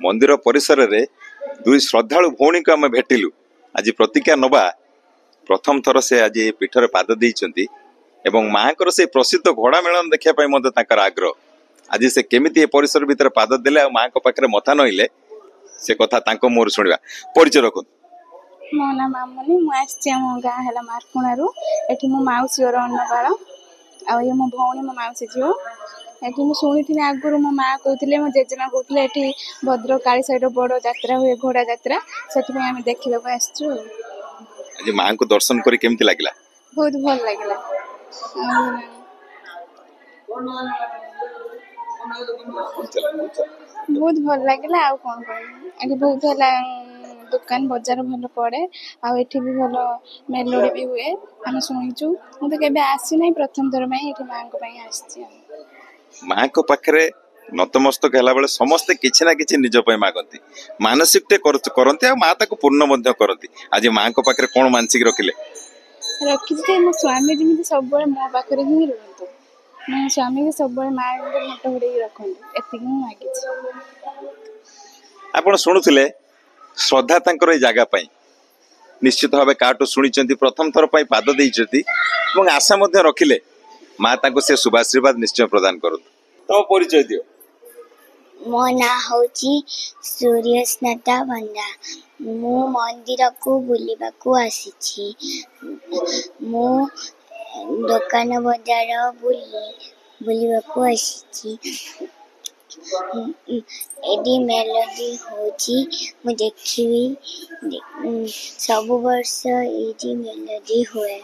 मंदिर परिसर रे दुई श्रद्धालु भौणी को आम भेटिलु आज प्रतिज्ञा नवा प्रथम थर से आज पीठर पाद देइचंती एवं माँ से प्रसिद्ध घोड़ा मेलन देखा मत आग्रह आज से केमिति परिसर भितर पाद देले आ माँ पाखे मथा नईले से कथा मोर शुणा परिचय रख मो ना मामुनी मो गाँ है मारकुणु ये मो मौसी घर अन्नपाड़ आ ये मो भौणी मो मौसी झील ये मुझे शुणी आगुरी मो माँ कहते मो जेजेमा कहते ये भद्रक काली साइड बड़ यात्रा हुए घोड़ा यात्रा से देखा आसचु आज माँ को दर्शन कर केमिति लागला बहुत भल लगे बहुत भल लगे आ कौन कह बहुत है दुकान बजार भल पड़े आठी भी भल मेलोडी भी हुए आम शुणीचु मुझे केबे आसी ना प्रथम थर माँ आसी माँ को पाखे नतमस्तक है बेले समस्ते किसी ना कि निजपाई मागती मानसिक करती माँ ताको पूर्ण करती आज माँ को पाखे कौन मानसिक रखिले रखी मो स्वामी जमी सब मो पाखे ही रुहतु मो स्वामी भी सब माँ मट घोड़े रखते एति मांगी आप शुणुले श्रद्धा तांकर ए जगह पाई निश्चित भाव काटू शुणी प्रथम थर पाई पाद देइछथि एवं आशा मध्य रखिले माँ ताको से शुभाशीर्वाद निश्चय प्रदान करू तो परिचय दियो मो ना होची सूर्यस्नाता बंदा मु मंदिर को बुलिबा को आसी मु दुकान बजार बुलिबा को आसी एडी मेलोडी होची मु देखिबी सब वर्ष एडी मेलोडी हुए।